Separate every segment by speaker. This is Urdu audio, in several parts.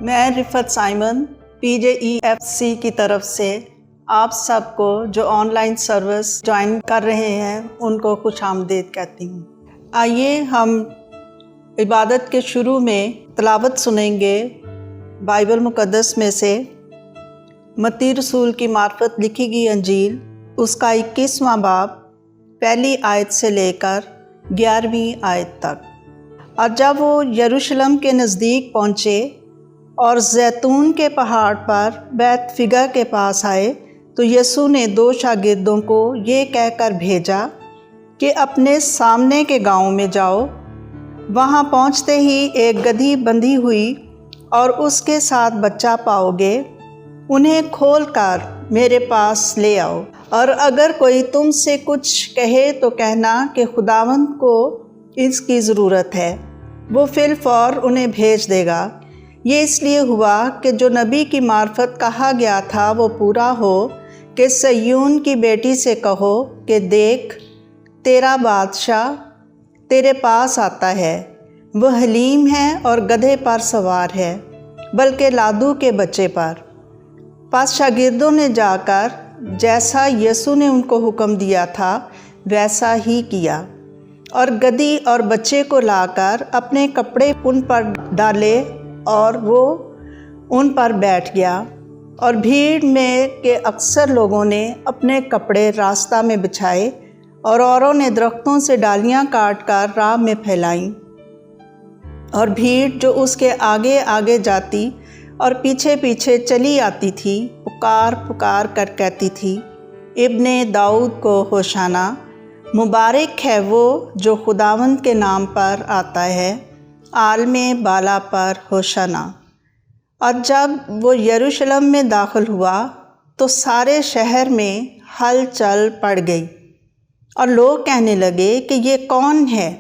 Speaker 1: میں رفت سائمن PJEFC کی طرف سے آپ سب کو جو آن لائن سروس جوائن کر رہے ہیں ان کو خوش آمدید کہتی ہوں۔ آئیے ہم عبادت کے شروع میں تلاوت سنیں گے بائبل مقدس میں سے متی رسول کی معرفت لکھی گئی انجیل اس کا 21واں باب پہلی آیت سے لے کر 11ویں آیت تک۔ اور جب وہ یروشلم کے نزدیک پہنچے اور زیتون کے پہاڑ پر بیت فگہ کے پاس آئے تو یسوع نے 2 شاگردوں کو یہ کہہ کر بھیجا کہ اپنے سامنے کے گاؤں میں جاؤ، وہاں پہنچتے ہی ایک گدھی بندھی ہوئی اور اس کے ساتھ بچہ پاؤ گے، انہیں کھول کر میرے پاس لے آؤ، اور اگر کوئی تم سے کچھ کہے تو کہنا کہ خداوند کو اس کی ضرورت ہے، وہ فی الفور انہیں بھیج دے گا۔ یہ اس لیے ہوا کہ جو نبی کی معرفت کہا گیا تھا وہ پورا ہو کہ صیون کی بیٹی سے کہو کہ دیکھ تیرا بادشاہ تیرے پاس آتا ہے، وہ حلیم ہے اور گدھے پر سوار ہے، بلکہ لادو کے بچے پر۔ پس شاگردوں نے جا کر جیسا یسوع نے ان کو حکم دیا تھا ویسا ہی کیا، اور گدھی اور بچے کو لا کر اپنے کپڑے ان پر ڈالے اور وہ ان پر بیٹھ گیا، اور بھیڑ میں کے اکثر لوگوں نے اپنے کپڑے راستہ میں بچھائے اور اوروں نے درختوں سے ڈالیاں کاٹ کر راہ میں پھیلائیں، اور بھیڑ جو اس کے آگے آگے جاتی اور پیچھے پیچھے چلی آتی تھی پکار پکار کر کہتی تھی، ابن داؤد کو ہوشانا، مبارک ہے وہ جو خداوند کے نام پر آتا ہے، عالم بالا پر ہوشانا۔ اور جب وہ یروشلم میں داخل ہوا تو سارے شہر میں ہلچل پڑ گئی، اور لوگ کہنے لگے کہ یہ کون ہے؟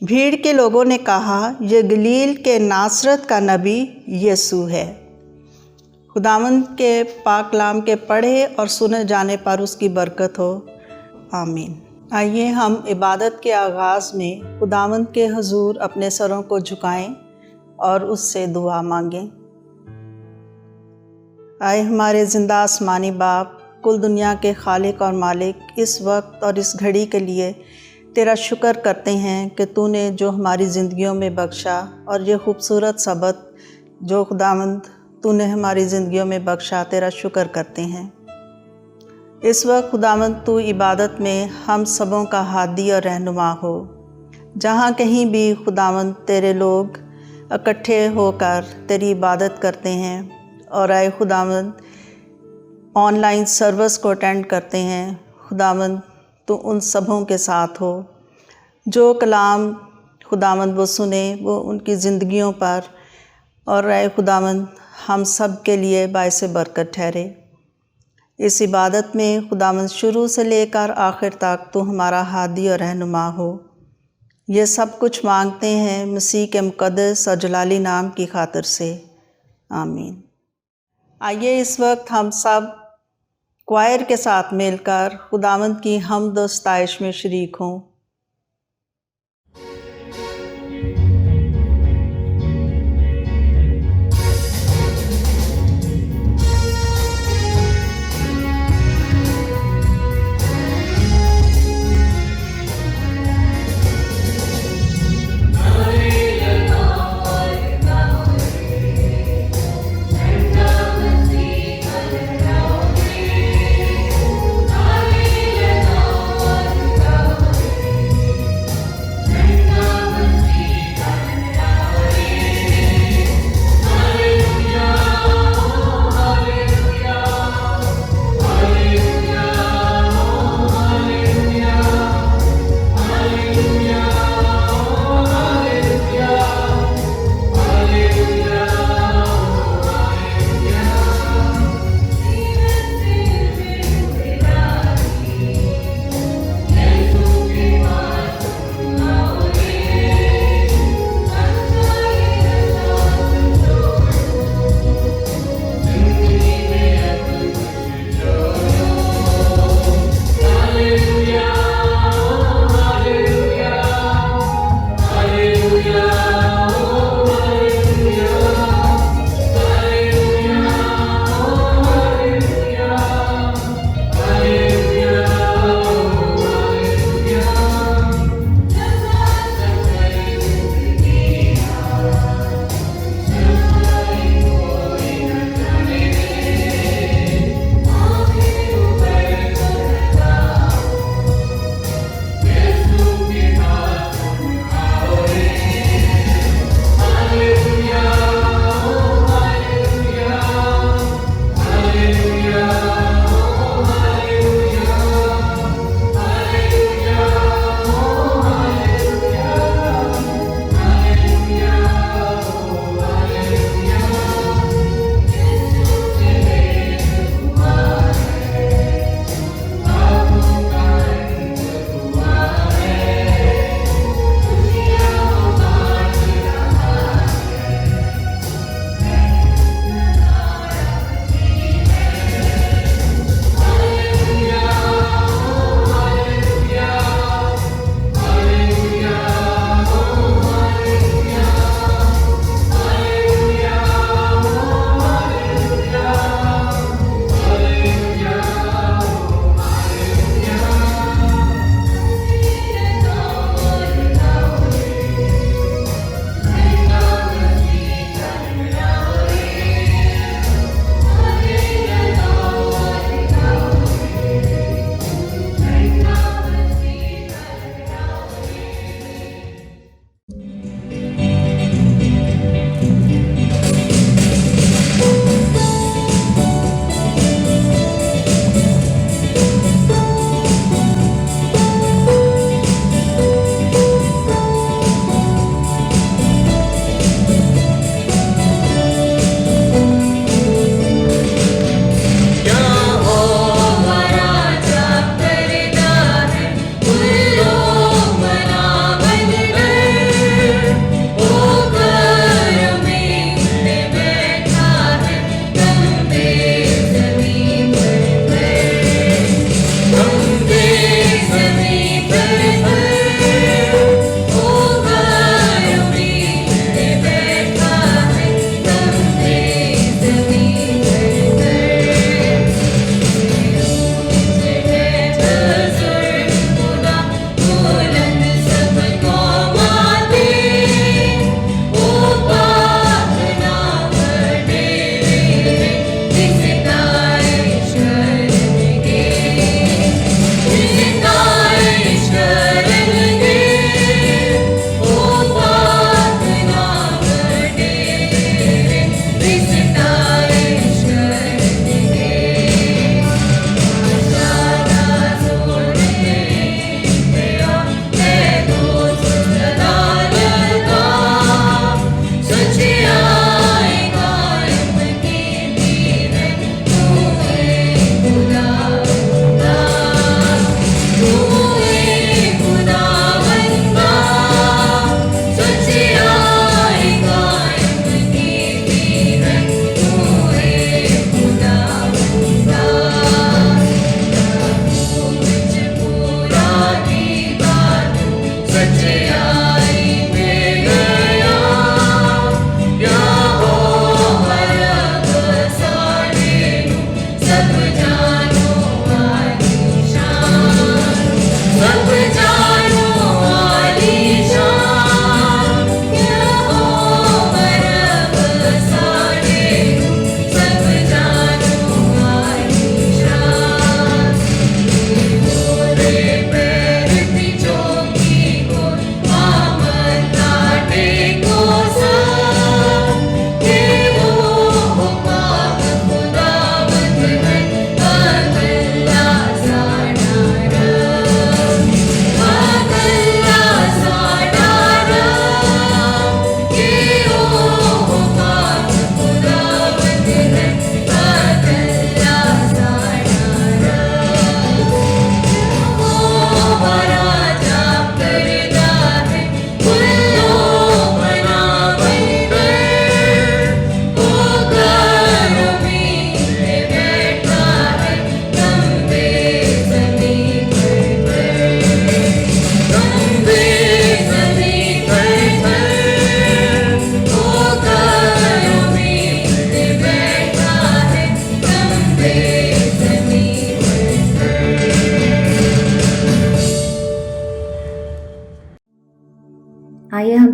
Speaker 1: بھیڑ کے لوگوں نے کہا یہ گلیل کے ناصرت کا نبی یسوع ہے۔ خداوند کے پاک کلام کے پڑھے اور سنے جانے پر اس کی برکت ہو، آمین۔ آئیے ہم عبادت کے آغاز میں خداوند کے حضور اپنے سروں کو جھکائیں اور اس سے دعا مانگیں۔ آئے ہمارے زندہ آسمانی باپ، کل دنیا کے خالق اور مالک، اس وقت اور اس گھڑی کے لیے تیرا شکر کرتے ہیں کہ تو نے جو ہماری زندگیوں میں بخشا، اور یہ خوبصورت سبت جو خداوند تو نے ہماری زندگیوں میں بخشا، تیرا شکر کرتے ہیں۔ اس وقت خداوند تو عبادت میں ہم سبوں کا ہادی اور رہنما ہو، جہاں کہیں بھی خداوند تیرے لوگ اکٹھے ہو کر تیری عبادت کرتے ہیں، اور اے خداوند آن لائن سروس کو اٹینڈ کرتے ہیں، خداوند تو ان سبوں کے ساتھ ہو، جو کلام خداوند وہ سنے وہ ان کی زندگیوں پر، اور اے خداوند ہم سب کے لیے باعث برکت ٹھہرے۔ اس عبادت میں خداوند شروع سے لے کر آخر تک تو ہمارا ہادی اور رہنما ہو۔ یہ سب کچھ مانگتے ہیں مسیح کے مقدس اور جلالی نام کی خاطر سے، آمین۔ آئیے اس وقت ہم سب کوائر کے ساتھ مل کر خداوند کی حمد و ستائش میں شریک ہوں۔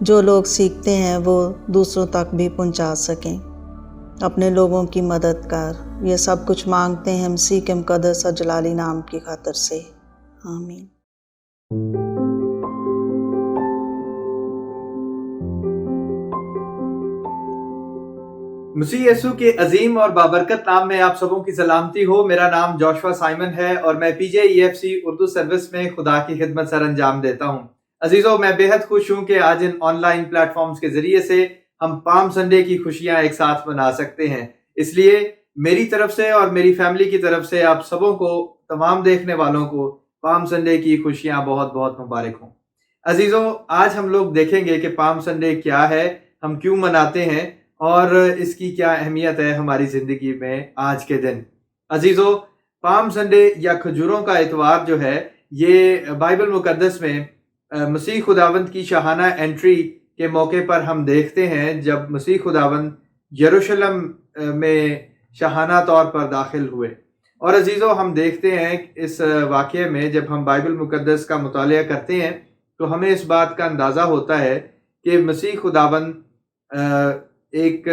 Speaker 1: جو لوگ سیکھتے ہیں وہ دوسروں تک بھی پہنچا سکیں۔ اپنے لوگوں کی مدد کر، یہ سب کچھ مانگتے ہیں مسیح کے مقدس اور جلالی نام کی خاطر سے، آمین۔
Speaker 2: مسیح یسوع کے عظیم اور بابرکت نام میں آپ سبوں کی سلامتی ہو۔ میرا نام جوشوا سائمن ہے اور میں PJEFC اردو سروس میں خدا کی خدمت سر انجام دیتا ہوں۔ عزیزو، میں بے حد خوش ہوں کہ آج ان آن لائن پلیٹ فارمز کے ذریعے سے ہم پام سنڈے کی خوشیاں ایک ساتھ منا سکتے ہیں۔ اس لیے میری طرف سے اور میری فیملی کی طرف سے آپ سبوں کو، تمام دیکھنے والوں کو پام سنڈے کی خوشیاں بہت بہت مبارک ہوں۔ عزیزو، آج ہم لوگ دیکھیں گے کہ پام سنڈے کیا ہے، ہم کیوں مناتے ہیں اور اس کی کیا اہمیت ہے ہماری زندگی میں آج کے دن۔ عزیزو، پام سنڈے یا کھجوروں کا اتوار جو ہے، یہ بائبل مقدس میں مسیح خداوند کی شاہانہ انٹری کے موقع پر ہم دیکھتے ہیں، جب مسیح خداوند یروشلم میں شاہانہ طور پر داخل ہوئے۔ اور عزیزو، ہم دیکھتے ہیں اس واقعے میں جب ہم بائبل مقدس کا مطالعہ کرتے ہیں تو ہمیں اس بات کا اندازہ ہوتا ہے کہ مسیح خداوند ایک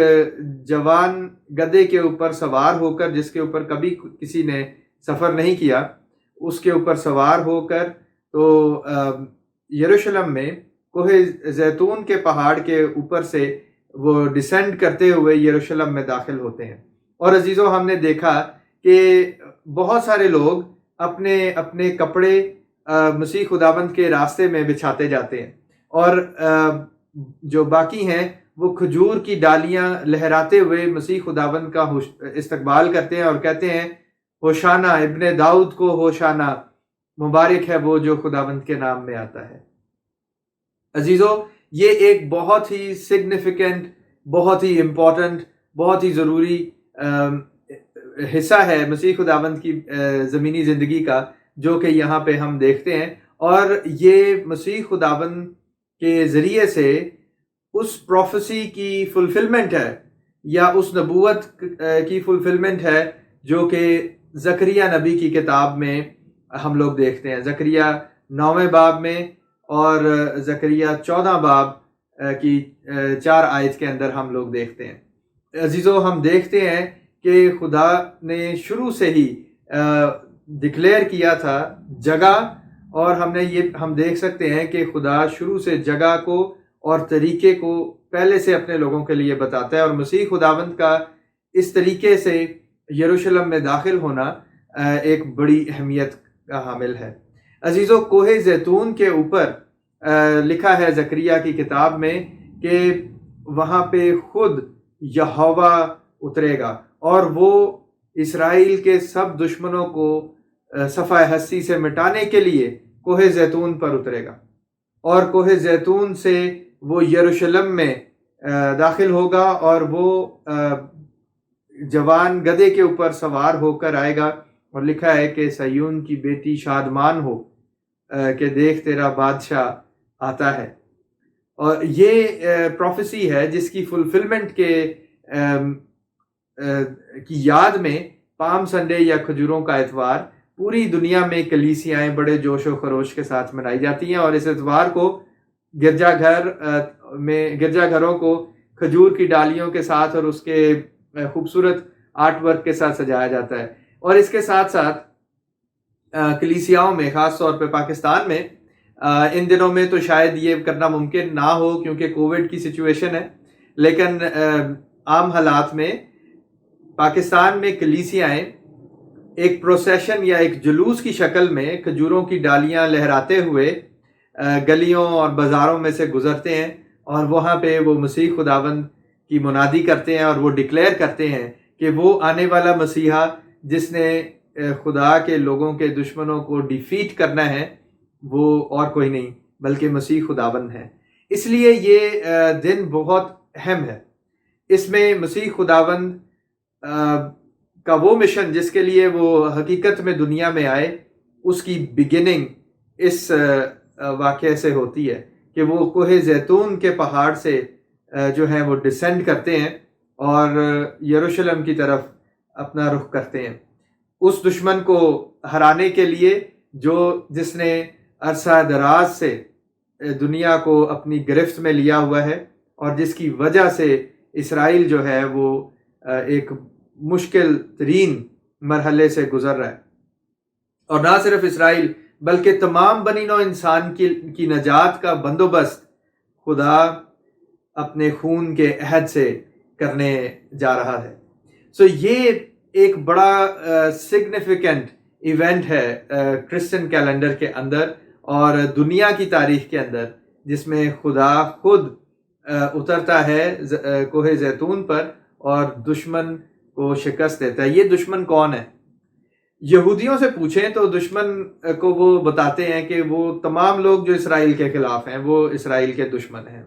Speaker 2: جوان گدھے کے اوپر سوار ہو کر، جس کے اوپر کبھی کسی نے سفر نہیں کیا، اس کے اوپر سوار ہو کر تو یروشلم میں کوہ زیتون کے پہاڑ کے اوپر سے وہ ڈسینڈ کرتے ہوئے یروشلم میں داخل ہوتے ہیں۔ اور عزیزو، ہم نے دیکھا کہ بہت سارے لوگ اپنے اپنے کپڑے مسیح خداوند کے راستے میں بچھاتے جاتے ہیں، اور جو باقی ہیں وہ کھجور کی ڈالیاں لہراتے ہوئے مسیح خداوند کا استقبال کرتے ہیں اور کہتے ہیں، ہوشانہ ابن داؤد کو ہوشانہ، مبارک ہے وہ جو خداوند کے نام میں آتا ہے۔ عزیزو، یہ ایک بہت ہی سگنیفیکنٹ، بہت ہی امپورٹنٹ، بہت ہی ضروری حصہ ہے مسیح خداوند کی زمینی زندگی کا، جو کہ یہاں پہ ہم دیکھتے ہیں۔ اور یہ مسیح خداوند کے ذریعے سے اس پروفیسی کی فلفلمنٹ ہے، یا اس نبوت کی فلفلمنٹ ہے جو کہ زکریا نبی کی کتاب میں ہم لوگ دیکھتے ہیں، زکریا 9ویں باب میں اور زکریا 14 باب کی 4 آیت کے اندر ہم لوگ دیکھتے ہیں۔ عزیزو، ہم دیکھتے ہیں کہ خدا نے شروع سے ہی ڈکلیئر کیا تھا جگہ، اور ہم دیکھ سکتے ہیں کہ خدا شروع سے جگہ کو اور طریقے کو پہلے سے اپنے لوگوں کے لیے بتاتا ہے، اور مسیح خداوند کا اس طریقے سے یروشلم میں داخل ہونا ایک بڑی اہمیت کا حامل ہے۔ عزیزو، کوہ زیتون کے اوپر لکھا ہے زکریا کی کتاب میں کہ وہاں پہ خود یہوہ اترے گا، اور وہ اسرائیل کے سب دشمنوں کو صفحہ ہستی سے مٹانے کے لیے کوہ زیتون پر اترے گا، اور کوہ زیتون سے وہ یروشلم میں داخل ہوگا، اور وہ جوان گدھے کے اوپر سوار ہو کر آئے گا، اور لکھا ہے کہ سیون کی بیٹی شادمان ہو کہ دیکھ تیرا بادشاہ آتا ہے۔ اور یہ پروفیسی ہے جس کی فلفلمنٹ کی یاد میں پام سنڈے یا کھجوروں کا اتوار پوری دنیا میں کلیسیائیں بڑے جوش و خروش کے ساتھ منائی جاتی ہیں، اور اس اتوار کو گرجا گھروں کو کھجور کی ڈالیوں کے ساتھ اور اس کے خوبصورت آرٹ ورک کے ساتھ سجایا جاتا ہے۔ اور اس کے ساتھ ساتھ کلیسیاؤں میں، خاص طور پہ پاکستان میں، ان دنوں میں تو شاید یہ کرنا ممکن نہ ہو کیونکہ کووڈ کی سچویشن ہے، لیکن عام حالات میں پاکستان میں کلیسیائیں ایک پروسیشن یا ایک جلوس کی شکل میں کھجوروں کی ڈالیاں لہراتے ہوئے گلیوں اور بازاروں میں سے گزرتے ہیں، اور وہاں پہ وہ مسیح خداوند کی منادی کرتے ہیں، اور وہ ڈکلیئر کرتے ہیں کہ وہ آنے والا مسیحا جس نے خدا کے لوگوں کے دشمنوں کو ڈیفیٹ کرنا ہے، وہ اور کوئی نہیں بلکہ مسیح خداوند ہے۔ اس لیے یہ دن بہت اہم ہے۔ اس میں مسیح خداوند کا وہ مشن جس کے لیے وہ حقیقت میں دنیا میں آئے، اس کی بگننگ اس واقعے سے ہوتی ہے کہ وہ کوہ زیتون کے پہاڑ سے جو ہیں وہ ڈسینڈ کرتے ہیں اور یروشلم کی طرف اپنا رخ کرتے ہیں، اس دشمن کو ہرانے کے لیے جس نے عرصہ دراز سے دنیا کو اپنی گرفت میں لیا ہوا ہے اور جس کی وجہ سے اسرائیل جو ہے وہ ایک مشکل ترین مرحلے سے گزر رہا ہے. اور نہ صرف اسرائیل بلکہ تمام بنی نوع انسان کی نجات کا بندوبست خدا اپنے خون کے عہد سے کرنے جا رہا ہے. یہ ایک بڑا سگنیفیکنٹ ایونٹ ہے کرسچن کیلنڈر کے اندر اور دنیا کی تاریخ کے اندر، جس میں خدا خود اترتا ہے کوہ زیتون پر اور دشمن کو شکست دیتا ہے. یہ دشمن کون ہے؟ یہودیوں سے پوچھیں تو دشمن کو وہ بتاتے ہیں کہ وہ تمام لوگ جو اسرائیل کے خلاف ہیں وہ اسرائیل کے دشمن ہیں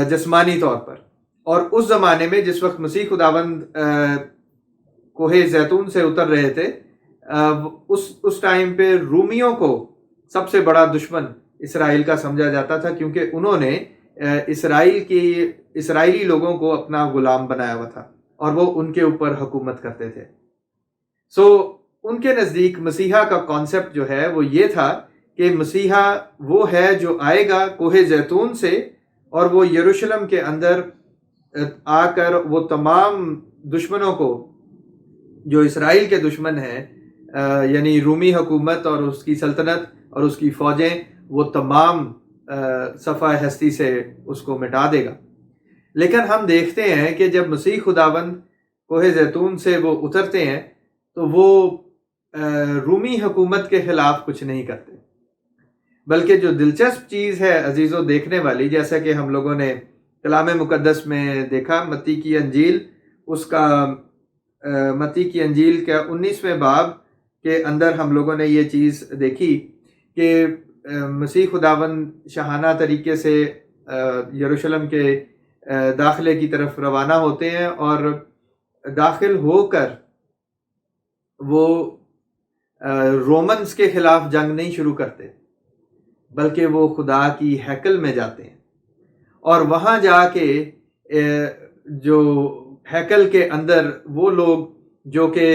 Speaker 2: جسمانی طور پر. اور اس زمانے میں جس وقت مسیح خداوند کوہ زیتون سے اتر رہے تھے، اس ٹائم پہ رومیوں کو سب سے بڑا دشمن اسرائیل کا سمجھا جاتا تھا، کیونکہ انہوں نے اسرائیلی لوگوں کو اپنا غلام بنایا ہوا تھا اور وہ ان کے اوپر حکومت کرتے تھے. ان کے نزدیک مسیحا کا کانسیپٹ جو ہے وہ یہ تھا کہ مسیحا وہ ہے جو آئے گا کوہ زیتون سے اور وہ یروشلم کے اندر آ کر وہ تمام دشمنوں کو جو اسرائیل کے دشمن ہیں، یعنی رومی حکومت اور اس کی سلطنت اور اس کی فوجیں، وہ تمام صفحہ ہستی سے اس کو مٹا دے گا. لیکن ہم دیکھتے ہیں کہ جب مسیح خداوند کوہ زیتون سے وہ اترتے ہیں تو وہ رومی حکومت کے خلاف کچھ نہیں کرتے، بلکہ جو دلچسپ چیز ہے عزیزوں دیکھنے والی، جیسا کہ ہم لوگوں نے کلام مقدس میں دیکھا، متی کی انجیل متی کی انجیل کا 19ویں باب کے اندر ہم لوگوں نے یہ چیز دیکھی کہ مسیح خداوند شاہانہ طریقے سے یروشلم کے داخلے کی طرف روانہ ہوتے ہیں اور داخل ہو کر وہ رومنز کے خلاف جنگ نہیں شروع کرتے، بلکہ وہ خدا کی ہیکل میں جاتے ہیں اور وہاں جا کے جو ہیکل کے اندر وہ لوگ جو کہ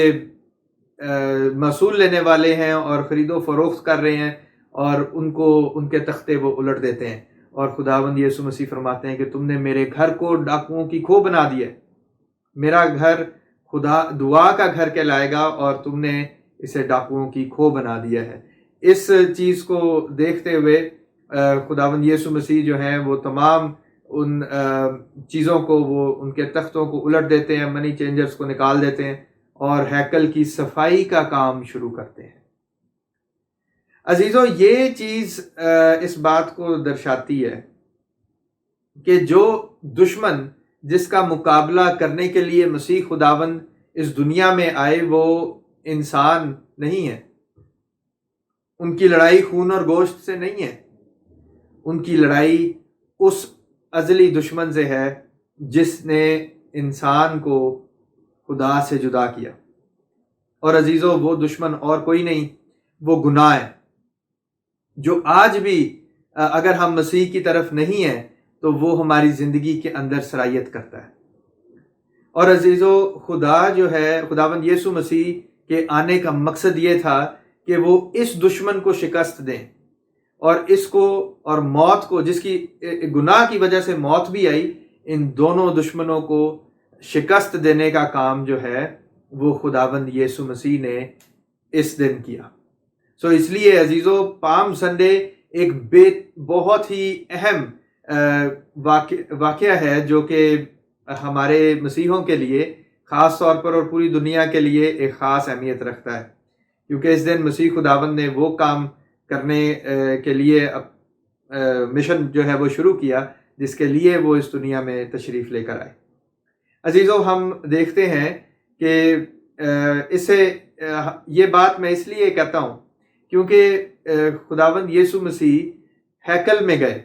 Speaker 2: محصول لینے والے ہیں اور خرید و فروخت کر رہے ہیں اور ان کے تختے وہ الٹ دیتے ہیں، اور خداوند یسوع مسیح فرماتے ہیں کہ تم نے میرے گھر کو ڈاکوؤں کی کھو بنا دیا ہے. میرا گھر خدا دعا کا گھر کہلائے گا اور تم نے اسے ڈاکوؤں کی کھو بنا دیا ہے. اس چیز کو دیکھتے ہوئے خداوند یسوع مسیح جو ہیں وہ تمام ان چیزوں کو، وہ ان کے تختوں کو الٹ دیتے ہیں، منی چینجرز کو نکال دیتے ہیں اور ہیکل کی صفائی کا کام شروع کرتے ہیں. عزیزوں، یہ چیز اس بات کو درشاتی ہے کہ جو دشمن جس کا مقابلہ کرنے کے لیے مسیح خداوند اس دنیا میں آئے وہ انسان نہیں ہے. ان کی لڑائی خون اور گوشت سے نہیں ہے، ان کی لڑائی اس ازلی دشمن سے ہے جس نے انسان کو خدا سے جدا کیا. اور عزیزوں، وہ دشمن اور کوئی نہیں، وہ گناہ ہے، جو آج بھی اگر ہم مسیح کی طرف نہیں ہیں تو وہ ہماری زندگی کے اندر سرایت کرتا ہے. اور عزیزوں، خدا جو ہے، خداوند یسوع مسیح کے آنے کا مقصد یہ تھا کہ وہ اس دشمن کو شکست دیں اور اس کو اور موت کو، جس کی گناہ کی وجہ سے موت بھی آئی، ان دونوں دشمنوں کو شکست دینے کا کام جو ہے وہ خداوند یسوع مسیح نے اس دن کیا. اس لیے عزیزوں، پام سنڈے ایک بہت ہی اہم واقعہ ہے جو کہ ہمارے مسیحوں کے لیے خاص طور پر اور پوری دنیا کے لیے ایک خاص اہمیت رکھتا ہے، کیونکہ اس دن مسیح خداوند نے وہ کام کرنے کے لیے مشن جو ہے وہ شروع کیا جس کے لیے وہ اس دنیا میں تشریف لے کر آئے. عزیزوں، ہم دیکھتے ہیں کہ یہ بات میں اس لیے کہتا ہوں کیونکہ خداوند یسوع مسیح ہیکل میں گئے.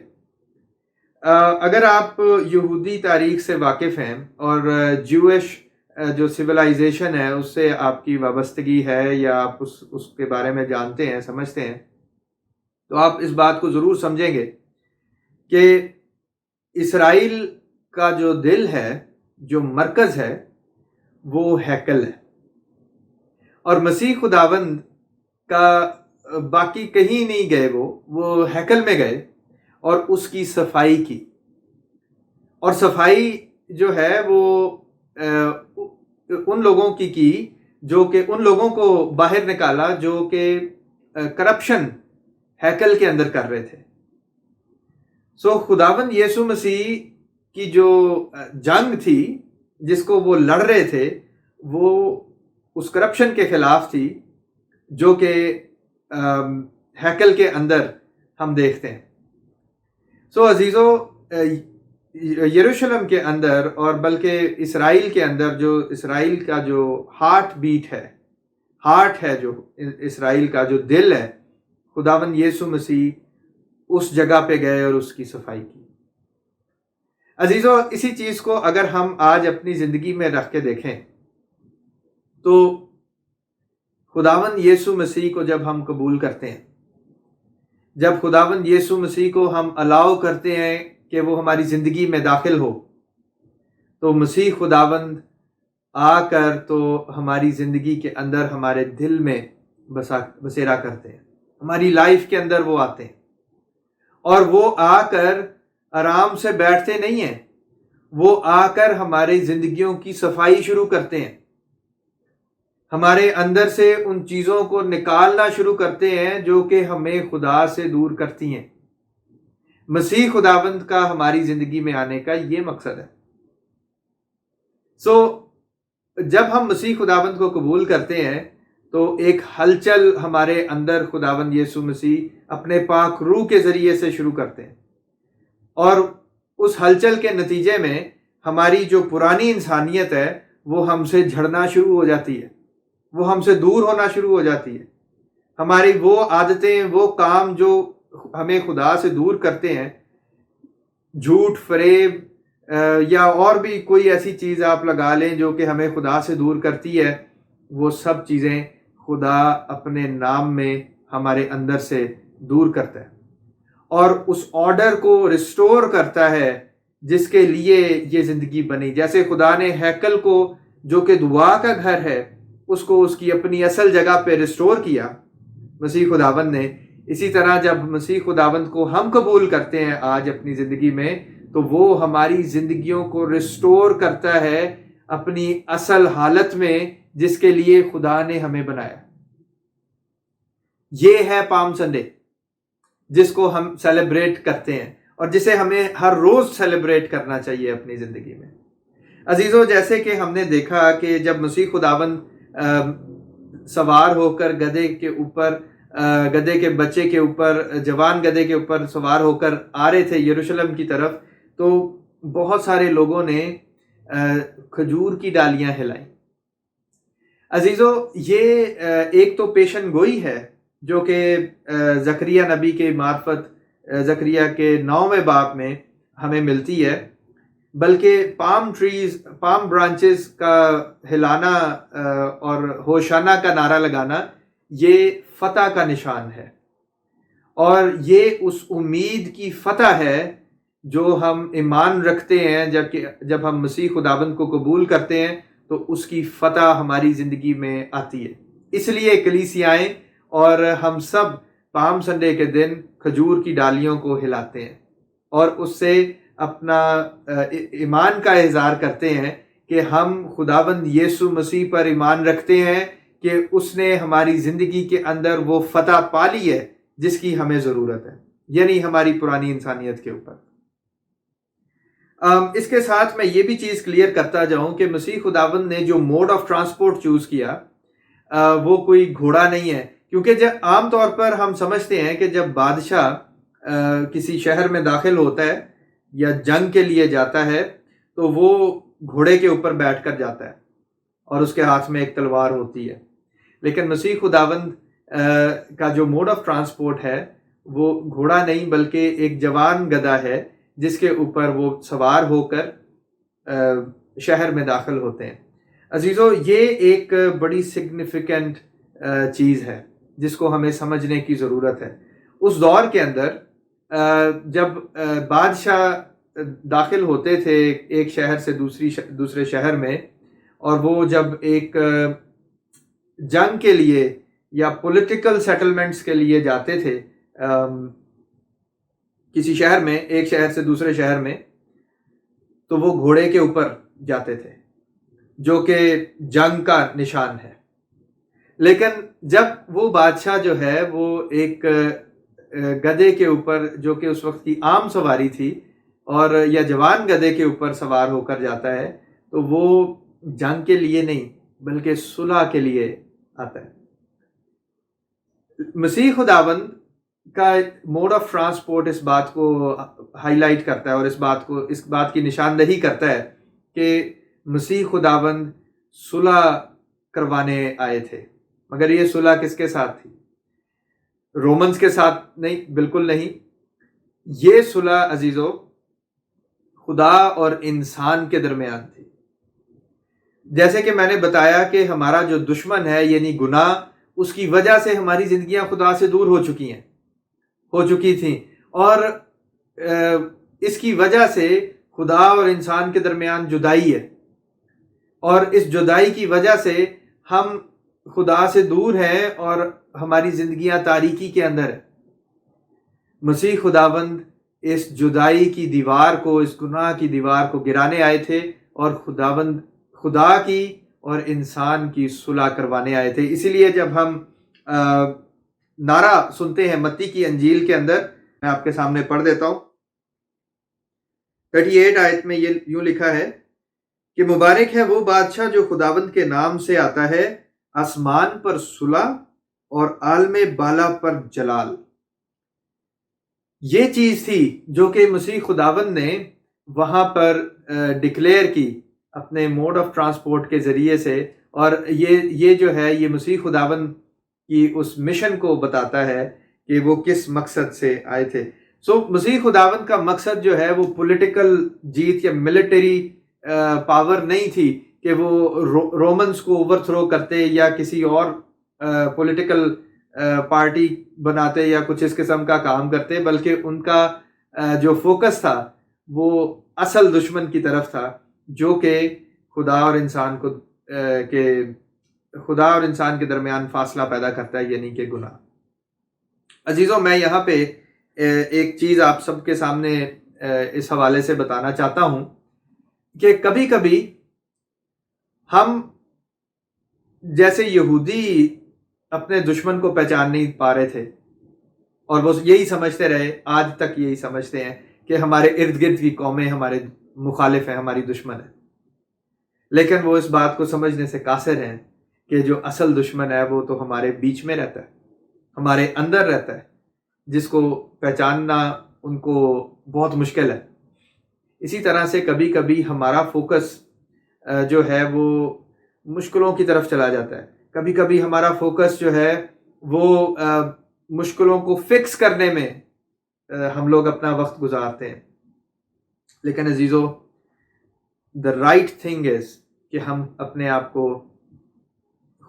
Speaker 2: اگر آپ یہودی تاریخ سے واقف ہیں اور جوش جو سویلائزیشن ہے اس سے آپ کی وابستگی ہے یا آپ اس کے بارے میں جانتے ہیں، سمجھتے ہیں، تو آپ اس بات کو ضرور سمجھیں گے کہ اسرائیل کا جو دل ہے، جو مرکز ہے، وہ ہیکل ہے. اور مسیح خداوند کا باقی کہیں نہیں گئے، وہ ہیکل میں گئے اور اس کی صفائی کی. اور صفائی جو ہے وہ ان لوگوں کی جو کہ ان لوگوں کو باہر نکالا جو کہ کرپشن ہیکل کے اندر کر رہے تھے. سو خداوند یسوع مسیح کی جو جنگ تھی جس کو وہ لڑ رہے تھے وہ اس کرپشن کے خلاف تھی جو کہ ہیکل کے اندر ہم دیکھتے ہیں. سو عزیزو، یروشلم کے اندر اور بلکہ اسرائیل کے اندر جو اسرائیل کا جو ہارٹ ہے جو اسرائیل کا جو دل ہے، خداوند یسوع مسیح اس جگہ پہ گئے اور اس کی صفائی کی. عزیزو، اسی چیز کو اگر ہم آج اپنی زندگی میں رکھ کے دیکھیں تو خداوند یسوع مسیح کو جب ہم قبول کرتے ہیں، جب خداوند یسوع مسیح کو ہم الاؤ کرتے ہیں کہ وہ ہماری زندگی میں داخل ہو، تو مسیح خداوند آ کر تو ہماری زندگی کے اندر ہمارے دل میں بسیرا کرتے ہیں، ہماری لائف کے اندر وہ آتے ہیں. اور وہ آ کر آرام سے بیٹھتے نہیں ہیں، وہ آ کر ہماری زندگیوں کی صفائی شروع کرتے ہیں، ہمارے اندر سے ان چیزوں کو نکالنا شروع کرتے ہیں جو کہ ہمیں خدا سے دور کرتی ہیں. مسیح خداوند کا ہماری زندگی میں آنے کا یہ مقصد ہے. سو جب ہم مسیح خداوند کو قبول کرتے ہیں تو ایک ہلچل ہمارے اندر خداوند یسوع مسیح اپنے پاک روح کے ذریعے سے شروع کرتے ہیں، اور اس ہلچل کے نتیجے میں ہماری جو پرانی انسانیت ہے وہ ہم سے جھڑنا شروع ہو جاتی ہے، وہ ہم سے دور ہونا شروع ہو جاتی ہے. ہماری وہ عادتیں، وہ کام جو ہمیں خدا سے دور کرتے ہیں، جھوٹ، فریب یا اور بھی کوئی ایسی چیز آپ لگا لیں جو کہ ہمیں خدا سے دور کرتی ہے، وہ سب چیزیں خدا اپنے نام میں ہمارے اندر سے دور کرتا ہے اور اس آرڈر کو ریسٹور کرتا ہے جس کے لیے یہ زندگی بنی. جیسے خدا نے ہیکل کو جو کہ دعا کا گھر ہے اس کو اس کی اپنی اصل جگہ پہ ریسٹور کیا مسیح خداوند نے، اسی طرح جب مسیح خداوند کو ہم قبول کرتے ہیں آج اپنی زندگی میں تو وہ ہماری زندگیوں کو ریسٹور کرتا ہے اپنی اصل حالت میں جس کے لیے خدا نے ہمیں بنایا. یہ ہے پام سنڈے جس کو ہم سیلیبریٹ کرتے ہیں اور جسے ہمیں ہر روز سیلیبریٹ کرنا چاہیے اپنی زندگی میں. عزیزو، جیسے کہ ہم نے دیکھا کہ جب مسیح خداوند سوار ہو کر گدھے کے اوپر، گدھے کے بچے کے اوپر، جوان گدھے کے اوپر سوار ہو کر آ رہے تھے یروشلم کی طرف، تو بہت سارے لوگوں نے کھجور کی ڈالیاں ہلائیں. عزیزو، یہ ایک تو پیشن گوئی ہے جو کہ زکریا نبی کے معرفت زکریا کے 9ویں باب میں ہمیں ملتی ہے، بلکہ پام برانچز کا ہلانا اور ہوشانہ کا نعرہ لگانا یہ فتح کا نشان ہے، اور یہ اس امید کی فتح ہے جو ہم ایمان رکھتے ہیں جب ہم مسیح خداوند کو قبول کرتے ہیں تو اس کی فتح ہماری زندگی میں آتی ہے. اس لیے کلیسیائیں اور ہم سب پام سنڈے کے دن کھجور کی ڈالیوں کو ہلاتے ہیں اور اس سے اپنا ایمان کا اظہار کرتے ہیں کہ ہم خداوند یسوع مسیح پر ایمان رکھتے ہیں کہ اس نے ہماری زندگی کے اندر وہ فتح پا لی ہے جس کی ہمیں ضرورت ہے، یعنی ہماری پرانی انسانیت کے اوپر. اس کے ساتھ میں یہ بھی چیز کلیئر کرتا جاؤں کہ مسیح خداوند نے جو موڈ آف ٹرانسپورٹ چوز کیا وہ کوئی گھوڑا نہیں ہے، کیونکہ جب عام طور پر ہم سمجھتے ہیں کہ جب بادشاہ کسی شہر میں داخل ہوتا ہے یا جنگ کے لیے جاتا ہے تو وہ گھوڑے کے اوپر بیٹھ کر جاتا ہے اور اس کے ہاتھ میں ایک تلوار ہوتی ہے. لیکن مسیح خداوند کا جو موڈ آف ٹرانسپورٹ ہے وہ گھوڑا نہیں بلکہ ایک جوان گدھا ہے جس کے اوپر وہ سوار ہو کر شہر میں داخل ہوتے ہیں. عزیزو، یہ ایک بڑی سگنیفیکنٹ چیز ہے جس کو ہمیں سمجھنے کی ضرورت ہے. اس دور کے اندر جب بادشاہ داخل ہوتے تھے ایک شہر سے دوسرے شہر میں، اور وہ جب ایک جنگ کے لیے یا پولیٹیکل سیٹلمنٹس کے لیے جاتے تھے کسی شہر میں، ایک شہر سے دوسرے شہر میں، تو وہ گھوڑے کے اوپر جاتے تھے جو کہ جنگ کا نشان ہے. لیکن جب وہ بادشاہ جو ہے وہ ایک گدھے کے اوپر، جو کہ اس وقت کی عام سواری تھی، اور یا جوان گدھے کے اوپر سوار ہو کر جاتا ہے، تو وہ جنگ کے لیے نہیں بلکہ صلح کے لیے آتا ہے. مسیح خداوند کا موڈ آف ٹرانسپورٹ اس بات کو ہائی لائٹ کرتا ہے اور اس بات کی نشاندہی کرتا ہے کہ مسیح خداوند صلح کروانے آئے تھے. مگر یہ صلح کس کے ساتھ تھی؟ رومنز کے ساتھ نہیں، بالکل نہیں. یہ صلح عزیزو خدا اور انسان کے درمیان تھی. جیسے کہ میں نے بتایا کہ ہمارا جو دشمن ہے یعنی گناہ، اس کی وجہ سے ہماری زندگیاں خدا سے دور ہو چکی تھیں، اور اس کی وجہ سے خدا اور انسان کے درمیان جدائی ہے، اور اس جدائی کی وجہ سے ہم خدا سے دور ہیں اور ہماری زندگیاں تاریکی کے اندر ہیں. مسیح خداوند اس جدائی کی دیوار کو، اس گناہ کی دیوار کو گرانے آئے تھے، اور خدا کی اور انسان کی صلح کروانے آئے تھے. اسی لیے جب ہم نعرہ سنتے ہیں متی کی انجیل کے اندر، میں آپ کے سامنے پڑھ دیتا ہوں. 38 آیت میں یہ یوں لکھا ہے کہ مبارک ہے وہ بادشاہ جو خداوند کے نام سے آتا ہے، آسمان پر صلح اور عالم بالا پر جلال. یہ چیز تھی جو کہ مسیح خداوند نے وہاں پر ڈکلیئر کی اپنے موڈ آف ٹرانسپورٹ کے ذریعے سے، اور یہ جو ہے یہ مسیح خداوند کی اس مشن کو بتاتا ہے کہ وہ کس مقصد سے آئے تھے. مسیح خداوند کا مقصد جو ہے وہ پولیٹیکل جیت یا ملٹری پاور نہیں تھی کہ وہ رومنز کو اوور تھرو کرتے یا کسی اور پولیٹیکل پارٹی بناتے یا کچھ اس قسم کا کام کرتے، بلکہ ان کا جو فوکس تھا وہ اصل دشمن کی طرف تھا، جو کہ خدا اور انسان کے درمیان فاصلہ پیدا کرتا ہے، یعنی کہ گناہ. عزیزوں، میں یہاں پہ ایک چیز آپ سب کے سامنے اس حوالے سے بتانا چاہتا ہوں کہ کبھی کبھی ہم جیسے یہودی اپنے دشمن کو پہچان نہیں پا رہے تھے، اور وہ یہی سمجھتے رہے، آج تک یہی سمجھتے ہیں کہ ہمارے ارد گرد کی قومیں ہمارے مخالف ہیں، ہماری دشمن ہیں. لیکن وہ اس بات کو سمجھنے سے قاصر ہیں کہ جو اصل دشمن ہے وہ تو ہمارے بیچ میں رہتا ہے، ہمارے اندر رہتا ہے، جس کو پہچاننا ان کو بہت مشکل ہے. اسی طرح سے کبھی کبھی ہمارا فوکس جو ہے وہ مشکلوں کی طرف چلا جاتا ہے. کبھی کبھی ہمارا فوکس جو ہے وہ مشکلوں کو فکس کرنے میں ہم لوگ اپنا وقت گزارتے ہیں. لیکن عزیزو، the right thing is کہ ہم اپنے آپ کو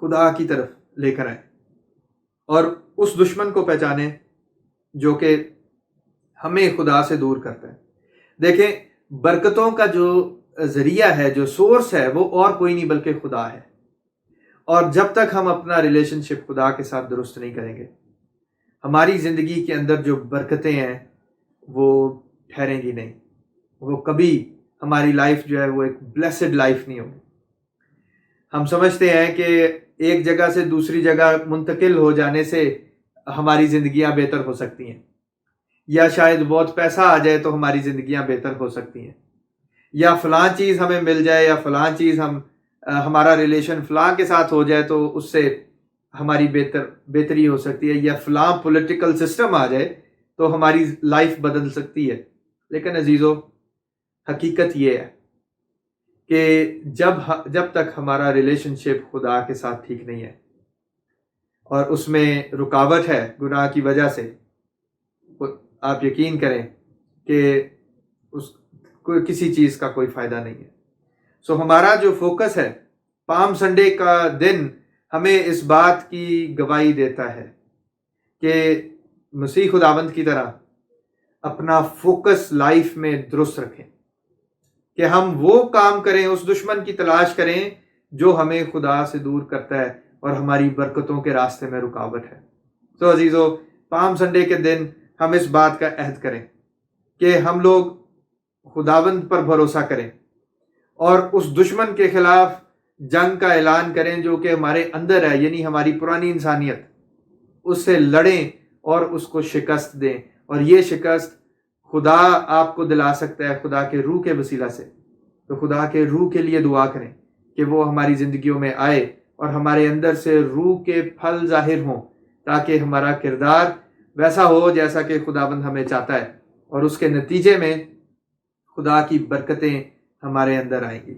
Speaker 2: خدا کی طرف لے کر آئیں اور اس دشمن کو پہچانیں جو کہ ہمیں خدا سے دور کرتا ہے. دیکھیں، برکتوں کا جو ذریعہ ہے، جو سورس ہے، وہ اور کوئی نہیں بلکہ خدا ہے. اور جب تک ہم اپنا ریلیشن شپ خدا کے ساتھ درست نہیں کریں گے، ہماری زندگی کے اندر جو برکتیں ہیں وہ ٹھہریں گی نہیں. وہ کبھی ہماری لائف جو ہے وہ ایک بلیسڈ لائف نہیں ہوگی. ہم سمجھتے ہیں کہ ایک جگہ سے دوسری جگہ منتقل ہو جانے سے ہماری زندگیاں بہتر ہو سکتی ہیں، یا شاید بہت پیسہ آ جائے تو ہماری زندگیاں بہتر ہو سکتی ہیں، یا فلاں چیز ہمیں مل جائے، یا فلاں چیز ہمارا ریلیشن فلاں کے ساتھ ہو جائے تو اس سے ہماری بہتری ہو سکتی ہے، یا فلاں پولیٹیکل سسٹم آ جائے تو ہماری لائف بدل سکتی ہے. لیکن عزیزو، حقیقت یہ ہے کہ جب تک ہمارا ریلیشن شپ خدا کے ساتھ ٹھیک نہیں ہے اور اس میں رکاوٹ ہے گناہ کی وجہ سے، آپ یقین کریں کہ کسی چیز کا کوئی فائدہ نہیں ہے. ہمارا جو فوکس ہے، پام سنڈے کا دن ہمیں اس بات کی گواہی دیتا ہے کہ مسیح خداوند کی طرح اپنا فوکس لائف میں درست رکھیں، کہ ہم وہ کام کریں، اس دشمن کی تلاش کریں جو ہمیں خدا سے دور کرتا ہے اور ہماری برکتوں کے راستے میں رکاوٹ ہے. عزیزو، پام سنڈے کے دن ہم اس بات کا عہد کریں کہ ہم لوگ خداوند پر بھروسہ کریں اور اس دشمن کے خلاف جنگ کا اعلان کریں جو کہ ہمارے اندر ہے، یعنی ہماری پرانی انسانیت، اس سے لڑیں اور اس کو شکست دیں. اور یہ شکست خدا آپ کو دلا سکتا ہے خدا کے روح کے وسیلہ سے. تو خدا کے روح کے لیے دعا کریں کہ وہ ہماری زندگیوں میں آئے اور ہمارے اندر سے روح کے پھل ظاہر ہوں، تاکہ ہمارا کردار ویسا ہو جیسا کہ خداوند ہمیں چاہتا ہے، اور اس کے نتیجے میں خدا کی برکتیں ہمارے اندر آئیں گی.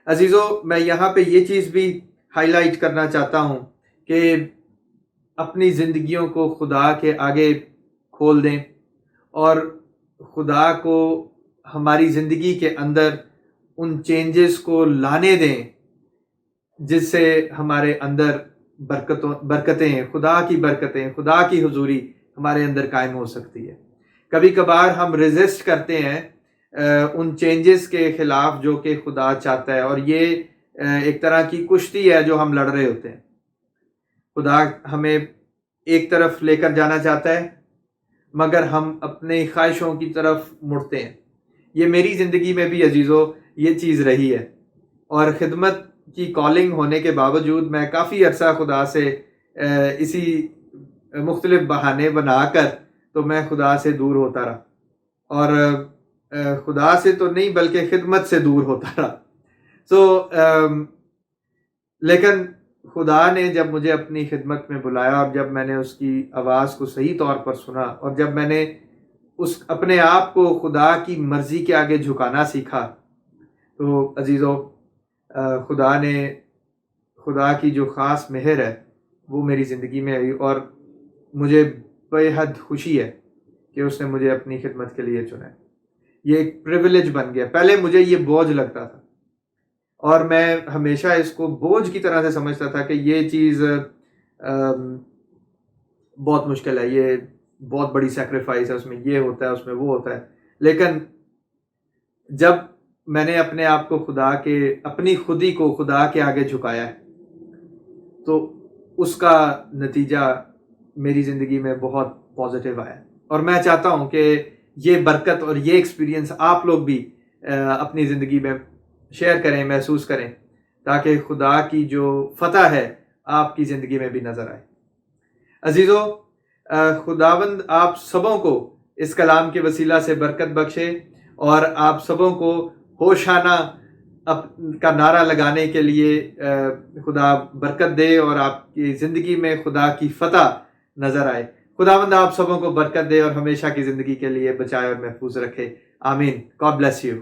Speaker 2: عزیزو، میں یہاں پہ یہ چیز بھی ہائی لائٹ کرنا چاہتا ہوں کہ اپنی زندگیوں کو خدا کے آگے کھول دیں اور خدا کو ہماری زندگی کے اندر ان چینجز کو لانے دیں جس سے ہمارے اندر برکتیں، خدا کی برکتیں، خدا کی حضوری ہمارے اندر قائم ہو سکتی ہے. کبھی کبھار ہم ریزسٹ کرتے ہیں ان چینجز کے خلاف جو کہ خدا چاہتا ہے، اور یہ ایک طرح کی کشتی ہے جو ہم لڑ رہے ہوتے ہیں. خدا ہمیں ایک طرف لے کر جانا چاہتا ہے مگر ہم اپنے خواہشوں کی طرف مڑتے ہیں. یہ میری زندگی میں بھی عزیزو یہ چیز رہی ہے، اور خدمت کی کالنگ ہونے کے باوجود میں کافی عرصہ خدا سے اسی مختلف بہانے بنا کر تو میں خدا سے دور ہوتا رہا، اور خدا سے تو نہیں بلکہ خدمت سے دور ہوتا رہا. لیکن خدا نے جب مجھے اپنی خدمت میں بلایا اور جب میں نے اس کی آواز کو صحیح طور پر سنا اور جب میں نے اپنے آپ کو خدا کی مرضی کے آگے جھکانا سیکھا، تو عزیزو خدا کی جو خاص مہر ہے وہ میری زندگی میں آئی، اور مجھے بے حد خوشی ہے کہ اس نے مجھے اپنی خدمت کے لیے چنا ہے. یہ ایک پریویلیج بن گیا. پہلے مجھے یہ بوجھ لگتا تھا اور میں ہمیشہ اس کو بوجھ کی طرح سے سمجھتا تھا کہ یہ چیز بہت مشکل ہے، یہ بہت بڑی سیکریفائس ہے، اس میں یہ ہوتا ہے، اس میں وہ ہوتا ہے. لیکن جب میں نے اپنے آپ کو اپنی خودی کو خدا کے آگے جھکایا ہے تو اس کا نتیجہ میری زندگی میں بہت پازیٹیو آیا. اور میں چاہتا ہوں کہ یہ برکت اور یہ ایکسپیرینس آپ لوگ بھی اپنی زندگی میں شیئر کریں، محسوس کریں، تاکہ خدا کی جو فتح ہے آپ کی زندگی میں بھی نظر آئے. عزیزو، خداوند آپ سبوں کو اس کلام کے وسیلہ سے برکت بخشے اور آپ سبوں کو ہوشانہ کا نعرہ لگانے کے لیے خدا برکت دے اور آپ کی زندگی میں خدا کی فتح نظر آئے. خداوند آپ سبوں کو برکت دے اور ہمیشہ کی زندگی کے لیے بچائے اور محفوظ رکھے. آمین. God bless you.